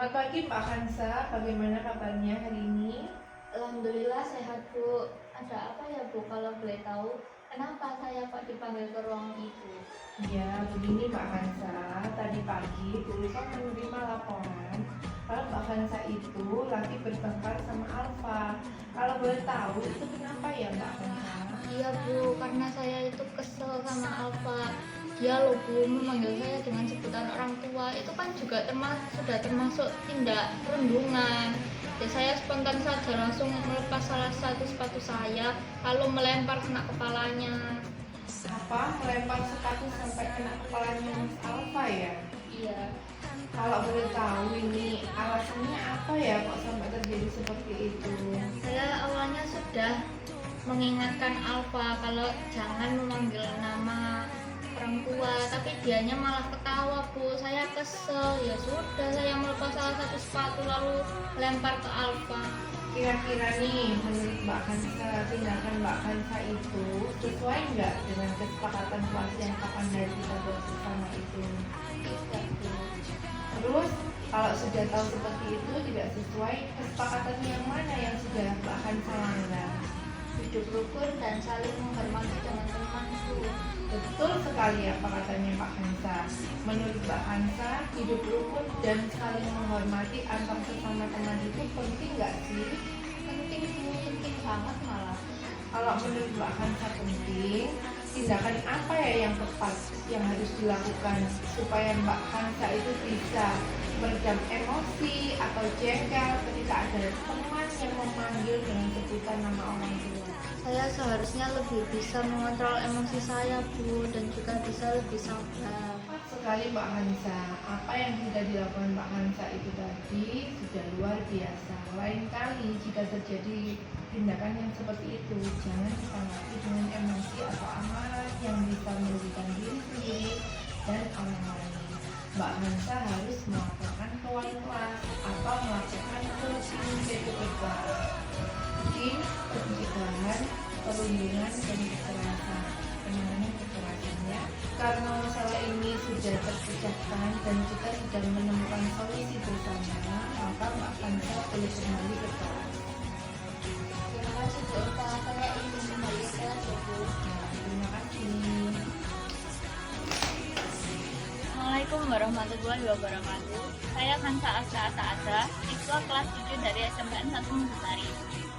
Selamat pagi Mbak Hansa, bagaimana kabarnya hari ini? Alhamdulillah sehat Bu. Ada apa ya Bu kalau boleh tahu? Kenapa saya kok dipanggil ke ruangan itu? Ya, begini Mbak Hansa, tadi pagi Bu Ulfa menerima laporan kalau Mbak Hansa itu lagi bertengkar sama Alfa. Kalau boleh tahu itu kenapa ya Mbak Hansa? Iya Bu, karena saya itu kesel sama Alfa. Dia loh Bu memanggil saya dengan sebutan orang tua. Itu kan juga sudah termasuk tindak perundungan. Ya saya spontan saja langsung melepas salah satu sepatu saya, lalu melempar kena kepalanya. Apa melempar sepatu sampai kena kepalanya Mas Alfa ya? Iya. Kalau boleh tahu ini alasannya apa ya kok sampai terjadi seperti itu? Saya awalnya sudah mengingatkan Alfa kalau jangan memanggil nama orang tua, tapi dianya malah ketawa Bu. Saya kesel, ya sudah saya melepas salah satu sepatu lalu lempar ke Alfa. Kira-kira nih, menurut Mbak Hansa, tindakan Mbak Hansa itu sesuai nggak dengan kesepakatan kelas yang kapan hari kita buat bersama itu? Tidak Bu. Terus, kalau sudah tahu seperti itu tidak sesuai, kesepakatan yang mana yang sudah Mbak Hansa langgar? Hidup rukun dan saling menghormati dengan teman Bu. Betul sekali apa katanya Pak Hansa. Menurut Mbak Hansa, hidup rukun dan saling menghormati antar sesama teman itu penting nggak sih? Penting Bu, penting banget malah. Kalau menurut Mbak Hansa penting, tindakan apa ya yang tepat yang harus dilakukan supaya Mbak Hansa itu bisa meredam emosi atau jengkel ketika ada teman yang memanggil dengan sebutan nama orang tua? Saya seharusnya lebih bisa mengontrol emosi saya Bu, dan juga bisa lebih sabar. Tepat sekali Mbak Hansa, apa yang sudah dilakukan Mbak Hansa itu tadi sudah luar biasa. Lain kali jika terjadi tindakan yang seperti itu, jangan ditanggapi dengan emosi atau amarah yang bisa merugikan diri sendiri dan orang lain. Mbak Hansa harus melaporkan ke wali kelas atau melaporkan ke tim PPK. Tim pencegahan perlindungan dan kekerasan, penanganan kekerasannya. Karena masalah ini sudah terpecahkan dan kita sudah menemukan solusi bersama, maka Mbak Hansa boleh kembali ke kelas. Terima kasih Bu Eva, saya ingin kembali ke kelas ya Bu. Ya, terima kasih. Assalamualaikum warahmatullahi wabarakatuh. Saya Hansa Asa, siswa kelas 7 dari SMPN 1 Mendesari.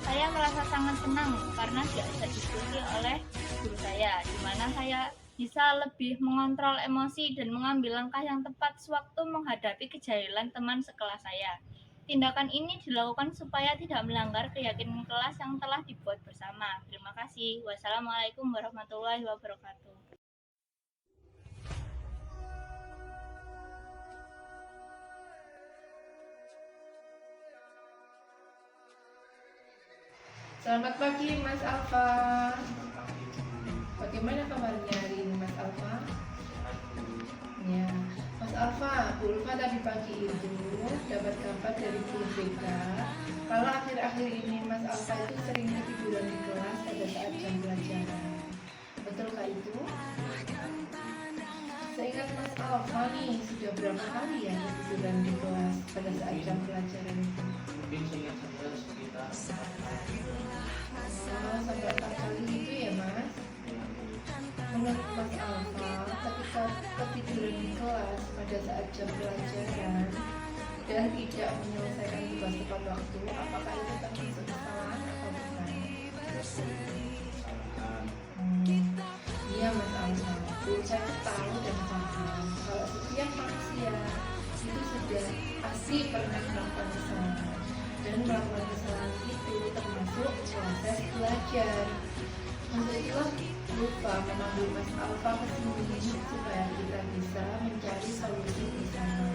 Saya merasa sangat senang karena diajak diskusi oleh guru saya, di mana saya bisa lebih mengontrol emosi dan mengambil langkah yang tepat sewaktu menghadapi kejahilan teman sekelas saya. Tindakan ini dilakukan supaya tidak melanggar keyakinan kelas yang telah dibuat bersama. Terima kasih. Wassalamualaikum warahmatullahi wabarakatuh. Selamat pagi Mas Alfa. Bagaimana kabarnya hari ini Mas Alfa? Ya, Mas Alfa, Bu Ulfa tadi pagi itu dapat kabar dari Bu BK kalau akhir-akhir ini Mas Alfa itu sering ketiduran di kelas pada saat jam pelajaran. Betulkah itu? Seingat Mas Alfa nih, sudah berapa kali ya ketiduran di kelas pada saat jam pelajaran itu? Mungkin seingat saya sekitar 4 kali. Oh, sampai 4 kali itu ya Mas? Menurut Mas Alfa, ketika ketiduran di kelas pada saat jam pelajaran dan tidak menyelesaikan tugas tepat waktu, apakah itu termasuk kesalahan atau bukan? Iya Mas Alfa, saya tahu dan paham kalau setiap manusia itu sudah pasti pernah melakukan kesalahan, dan melakukan kesalahan itu termasuk proses belajar. Untuk itulah lupa memanggil Mas Alfa ke sini supaya kita bisa mencari solusi bersama.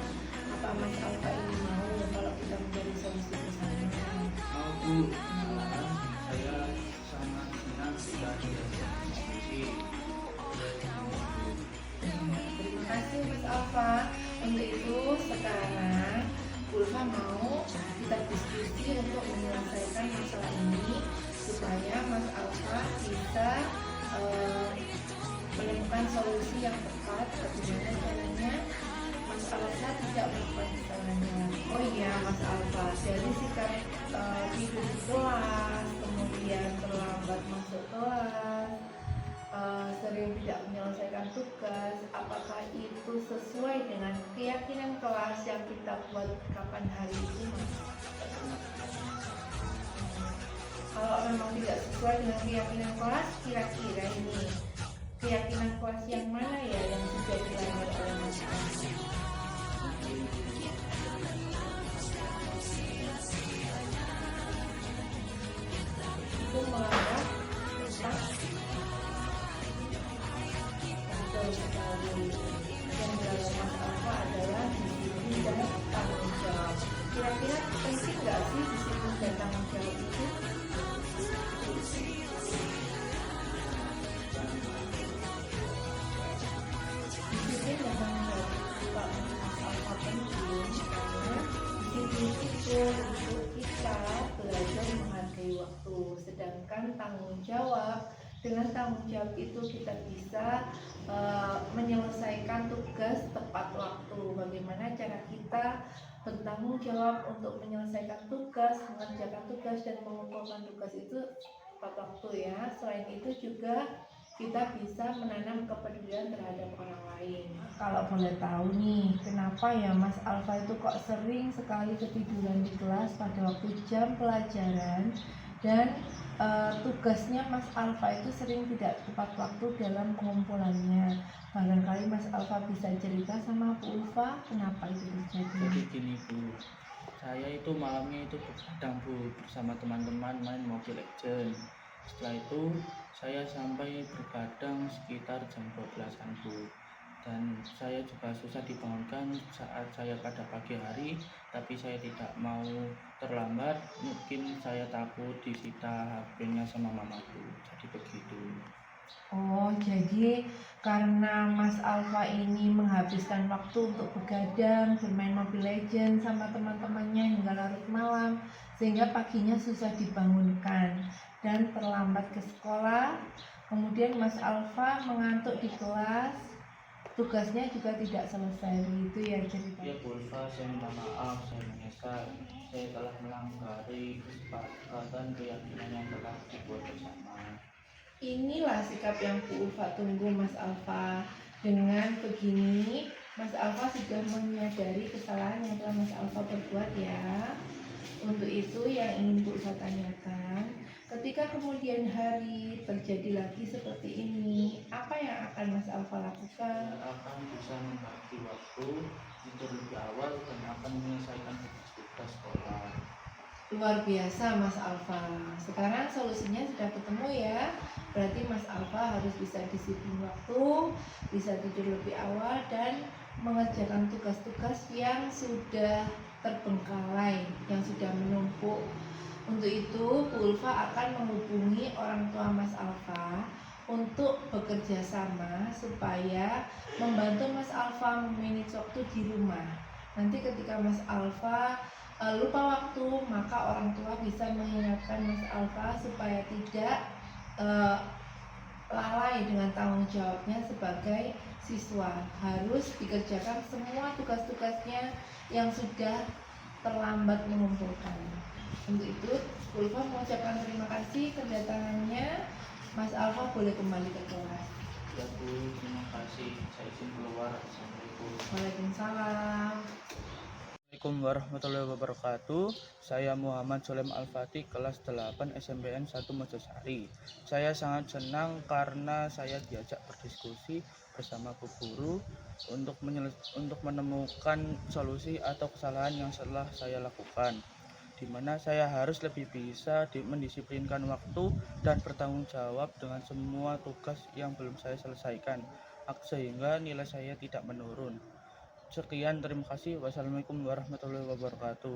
Apa Mas Alfa ini mau kalau kita mencari solusi bersama? Mau Bu, malahan saya sangat senang sudah diajak diskusi. Terima kasih Mas Alfa. Untuk itu sekarang Ulfa mau kita diskusi untuk menyelesaikan masalah ini supaya Mas Alfa bisa menemukan solusi yang tepat bagaimana caranya Mas Alfa tidak melakukan kesalahan lagi. Oh iya ya Mas Alfa. Jadi sikap tidur di kelas, kemudian terlambat masuk kelas, sering tidak menyelesaikan tugas, apakah itu sesuai dengan keyakinan kelas yang kita buat kapan hari itu, Mas? Kalau memang tidak sesuai dengan keyakinan kelas, kira-kira ini keyakinan kelas yang mana ya yang sudah dilanggar oleh Mas Alfa? Itu melanggar tentang betul sekali. Yang dilanggar Mas Alfa adalah disiplin dan tanggung jawab. Kira-kira penting nggak sih disiplin dan tanggung jawab itu? Disiplin dan tanggung jawab itu Pak Mas Alfa penting karena disiplin itu untuk kita belajar menghargai waktu, sedangkan tanggung jawab, dengan tanggung jawab itu kita bisa menyelesaikan tugas tepat waktu. Bagaimana cara kita bertanggung jawab untuk menyelesaikan tugas, mengerjakan tugas dan mengumpulkan tugas itu tepat waktu ya. Selain itu juga kita bisa menanam kepedulian terhadap orang lain. Kalau boleh tahu nih, kenapa ya Mas Alfa itu kok sering sekali ketiduran di kelas pada waktu jam pelajaran dan tugasnya Mas Alfa itu sering tidak tepat waktu dalam pengumpulannya. Barangkali Mas Alfa bisa cerita sama Bu Ulfa kenapa itu terjadi. Jadi gini Bu, saya itu malamnya itu begadang Bu bersama teman-teman main Mobile Legends. Setelah itu saya sampai bergadang sekitar jam 12-an Bu. Dan saya juga susah dibangunkan saat saya pada pagi hari, tapi saya tidak mau terlambat, mungkin saya takut disita HP-nya sama mamaku, jadi begitu. Oh, jadi karena Mas Alfa ini menghabiskan waktu untuk begadang, bermain Mobile Legends sama teman-temannya hingga larut malam, sehingga paginya susah dibangunkan dan terlambat ke sekolah. Kemudian Mas Alfa mengantuk di kelas, tugasnya juga tidak selesai. Begitu ya ceritanya. Ya Bu Ulfa, saya minta maaf, saya menyesal, saya telah melanggar kesepakatan keyakinan yang telah dibuat bersama. Inilah sikap yang Bu Ulfa tunggu Mas Alfa. Dengan begini, Mas Alfa sudah menyadari kesalahan yang telah Mas Alfa perbuat ya. Untuk itu yang ingin Bu Ulfa tanyakan, ketika kemudian hari terjadi lagi seperti ini, apa yang akan Mas Alfa lakukan? Saya akan bisa membagi waktu tidur lebih awal dan akan menyelesaikan tugas sekolah. Luar biasa Mas Alfa. Sekarang solusinya sudah ketemu ya. Berarti Mas Alfa harus bisa disiplin waktu, bisa tidur lebih awal dan mengerjakan tugas-tugas yang sudah terbengkalai, yang sudah menumpuk. Untuk itu, Bu Ulfa akan menghubungi orang tua Mas Alfa untuk bekerja sama supaya membantu Mas Alfa memanage waktu di rumah. Nanti ketika Mas Alfa lupa waktu, maka orang tua bisa mengingatkan Mas Alfa supaya tidak lalai dengan tanggung jawabnya sebagai siswa. Harus dikerjakan semua tugas-tugasnya yang sudah terlambat mengumpulkan. Untuk itu, Bu Ulfa mengucapkan terima kasih kedatangannya. Mas Alfa boleh kembali ke kelas. Ya Bu, terima kasih. Saya izin keluar. Assalamualaikum. Waalaikumsalam. Assalamualaikum warahmatullahi wabarakatuh. Saya Muhammad Solem Al-Fatih, kelas 8 SMPN 1 Mojosari. Saya sangat senang karena saya diajak berdiskusi bersama Bu Guru untuk menemukan solusi atau kesalahan yang telah saya lakukan, di mana saya harus lebih bisa mendisiplinkan waktu dan bertanggung jawab dengan semua tugas yang belum saya selesaikan, sehingga nilai saya tidak menurun. Sekian, terima kasih. Wassalamualaikum warahmatullahi wabarakatuh.